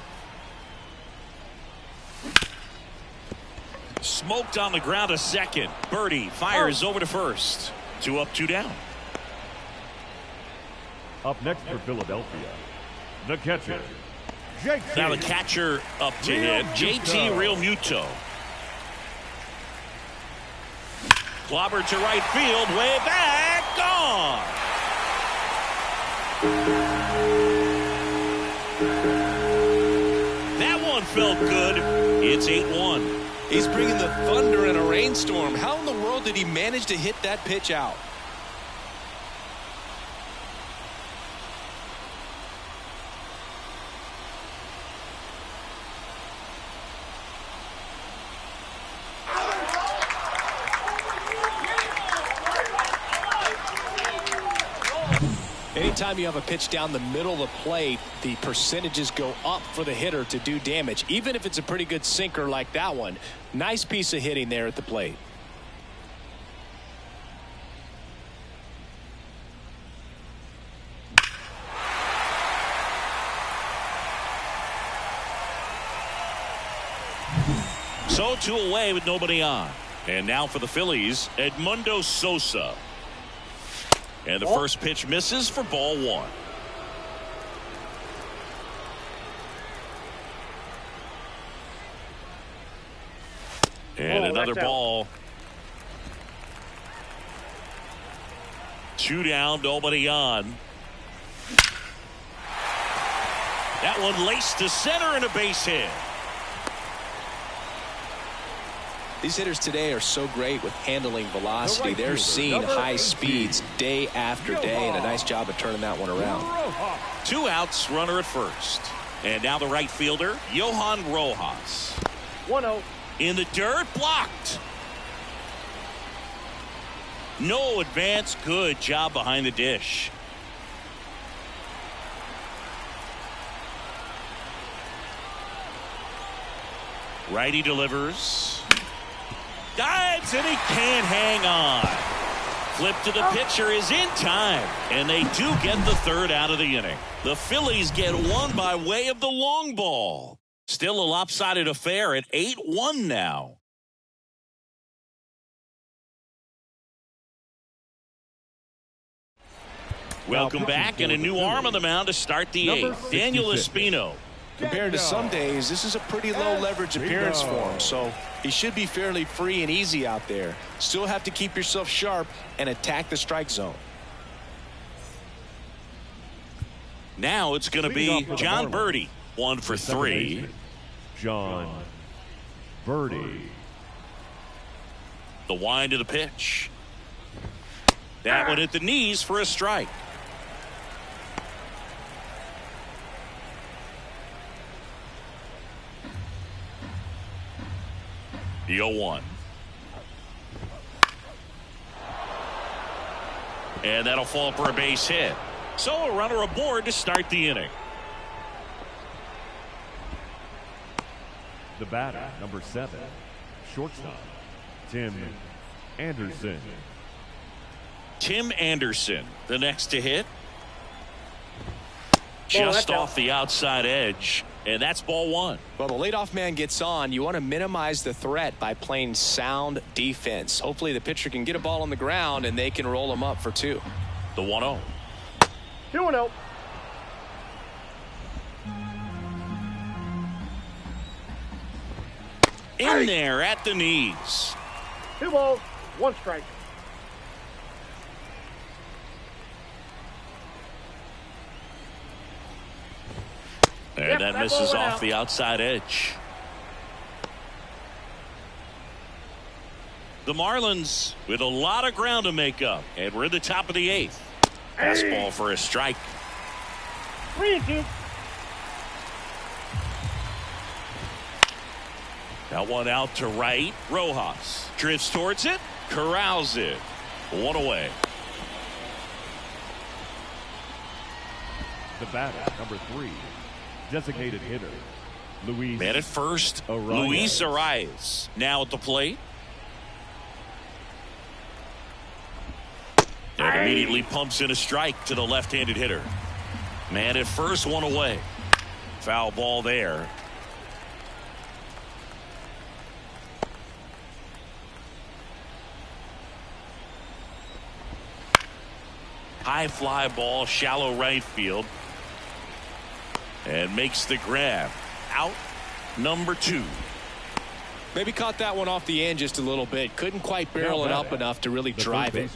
A: Smoked on the ground to second. Birdie fires over to first. 2 up, 2 down.
D: Up next for Philadelphia, the catcher, JT.
A: Now the catcher up to hit. JT Realmuto. Clobber to right field. Way back. Gone. That one felt good. It's 8-1.
B: He's bringing the thunder in a rainstorm. How in the world did he manage to hit that pitch out? Anytime you have a pitch down the middle of the plate, the percentages go up for the hitter to do damage, even if it's a pretty good sinker like that one. Nice piece of hitting there at the plate.
A: So 2 away with nobody on. And now for the Phillies, Edmundo Sosa. And the first pitch misses for ball 1. And another ball. 2 down, nobody on. That one laced to center and a base hit.
B: These hitters today are so great with handling velocity. They're seeing high speeds day after day, and a nice job of turning that one around.
A: 2 outs, runner at first. And now the right fielder, Johan Rojas.
C: 1-0.
A: In the dirt, blocked. No advance, good job behind the dish. Righty delivers. Dives, and he can't hang on. Flip to the pitcher is in time, and they do get the 3rd out of the inning. The Phillies get one by way of the long ball. Still a lopsided affair at 8-1 now. Welcome back, and a new arm on the mound to start the 8th. Daniel Espino.
B: Compared to some days, this is a pretty low leverage appearance for him, so he should be fairly free and easy out there. Still have to keep yourself sharp and attack the strike zone.
A: Now it's going to be John Birdie. 1 for 3.
D: John Birdie.
A: The wind of the pitch. That one at the knees for a strike. The 0-1. And that'll fall for a base hit. So a runner aboard to start the inning.
D: The batter, number 7, shortstop, Tim Anderson.
A: Tim Anderson, the next to hit. Just off the outside edge. And that's ball 1.
B: Well, the leadoff man gets on. You want to minimize the threat by playing sound defense. Hopefully the pitcher can get a ball on the ground and they can roll him up for 2.
A: The 1-0.
C: 2-0.
A: In there at the knees.
C: 2 balls, 1 strike.
A: And that misses off the outside edge. The Marlins with a lot of ground to make up. And we're at the top of the 8th. Fastball for a strike.
C: 3-2.
A: That one out to right. Rojas drifts towards it. Corrals it. 1 away.
D: The batter, number 3, designated hitter, Luis.
A: Man at first, Luis Arias. Now at the plate. And immediately pumps in a strike to the left-handed hitter. Man at first, 1 away. Foul ball there. High fly ball, shallow right field. And makes the grab. Out number 2.
B: Maybe caught that one off the end just a little bit. Couldn't quite barrel it up enough to really drive it.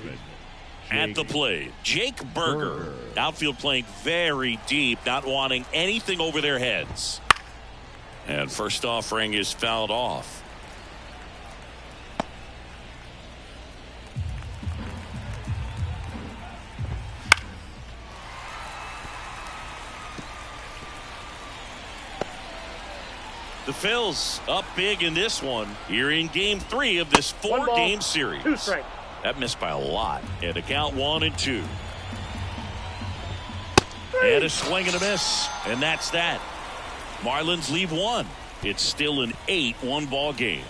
A: At the plate, Jake Berger. Outfield playing very deep, not wanting anything over their heads. And first offering is fouled off. The Phils up big in this one here in game 3 of this 4-game series.
C: 2 strikes.
A: That missed by a lot. And a count 1-2. And a swing and a miss. And that's that. Marlins leave one. It's still an 8-1 ball game.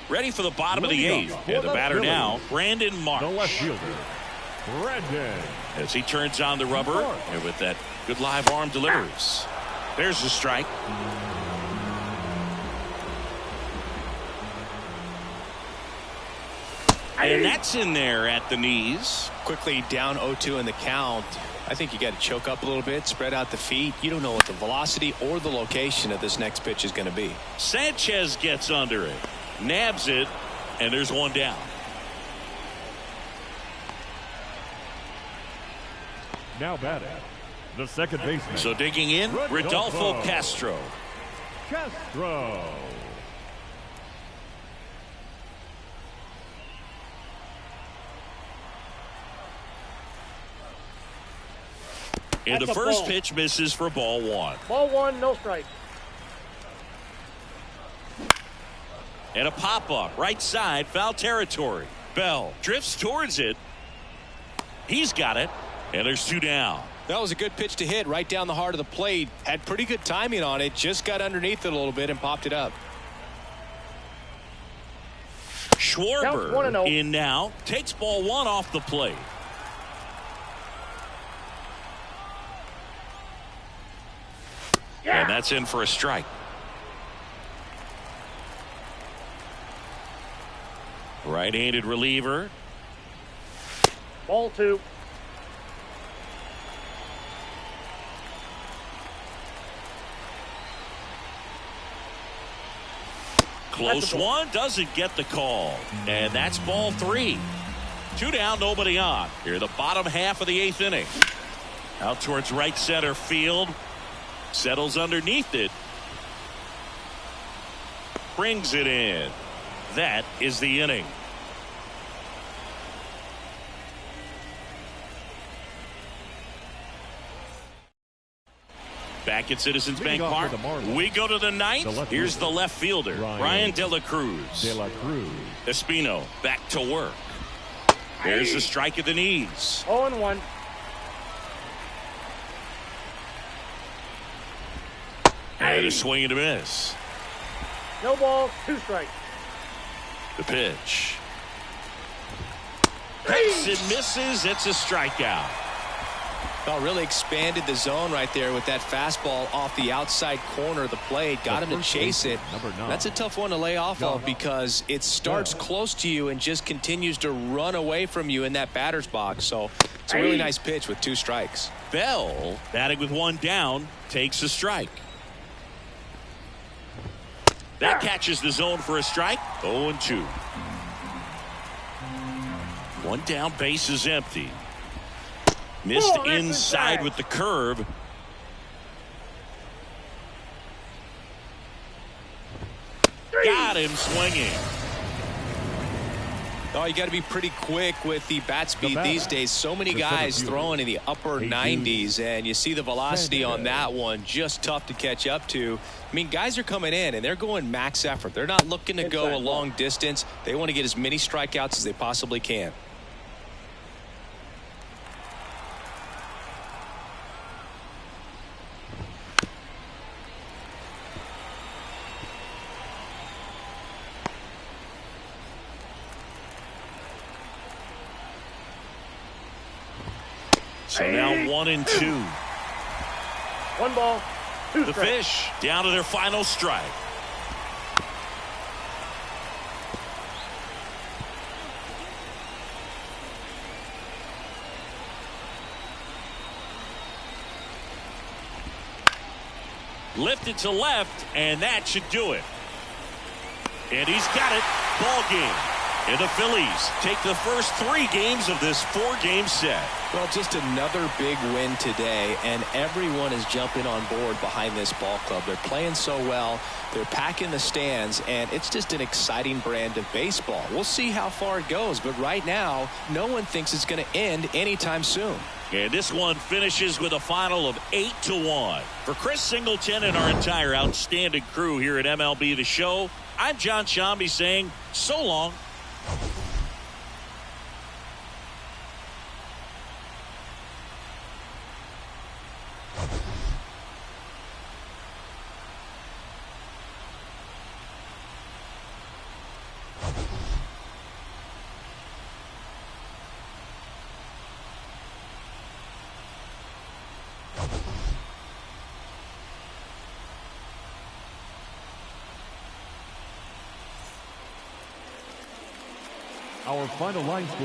A: Ready for the bottom of the 8th. And the batter now, Brandon Marsh.
D: The left fielder, Brandon.
A: As he turns on the rubber, and with that good live arm delivers. There's the strike. And that's in there at the knees.
B: Quickly down 0-2 in the count. I think you got to choke up a little bit, spread out the feet. You don't know what the velocity or the location of this next pitch is going to be.
A: Sanchez gets under it, nabs it, and there's one down.
D: Now batting, the second baseman.
A: So digging in, Rodolfo Castro.
D: Castro.
A: And the
C: That's a
A: first
C: ball.
A: pitch misses for ball 1.
C: Ball 1, no strike.
A: And a pop-up, right side, foul territory. Bell drifts towards it. He's got it, and there's 2 down.
B: That was a good pitch to hit right down the heart of the plate. Had pretty good timing on it. Just got underneath it a little bit and popped it up.
A: Schwarber
C: 1-0.
A: in now, takes ball 1 off the plate. And that's in for a strike. Right-handed reliever.
C: Ball 2.
A: Close one, doesn't get the call. And that's ball 3. 2 down, nobody on. Here in the bottom half of the 8th inning. Out towards right center field. Settles underneath it. Brings it in. That is the inning. Back at Citizens Bank Park, we go to the 9th. Here's the left fielder, Ryan De La Cruz. Espino back to work. There's the strike at the knees.
C: 0-1.
A: And a swing and a miss.
C: No balls, 2 strikes.
A: The pitch. Hits and misses. It's a strikeout.
B: Well, really expanded the zone right there with that fastball off the outside corner of the plate. Got him to chase it. That's a tough one to lay off of because it starts close to you and just continues to run away from you in that batter's box. So it's a really nice pitch with 2 strikes.
A: Bell, batting with 1 down, takes a strike. That catches the zone for a strike. 0-2. 1 down, base is empty. Missed inside with the curve. Got him swinging.
B: Oh, you got to be pretty quick with the bat speed these days. So many guys throwing in the upper 90s, and you see the velocity on that one. Just tough to catch up to. I mean, guys are coming in, and they're going max effort. They're not looking to go a long distance. They want to get as many strikeouts as they possibly can.
A: So now 1-2.
C: 1 ball, 2
A: The
C: strikes.
A: Fish down to their final strike. Lifted to left, and that should do it. And he's got it. Ball game. And the Phillies take the first 3 games of this 4-game set.
B: Well, just another big win today, and everyone is jumping on board behind this ball club. They're playing so well. They're packing the stands, and it's just an exciting brand of baseball. We'll see how far it goes, but right now, no one thinks it's going to end anytime soon.
A: And this one finishes with a final of 8-1. For Chris Singleton and our entire outstanding crew here at MLB The Show, I'm John Shambi saying so long.
D: Our final line score.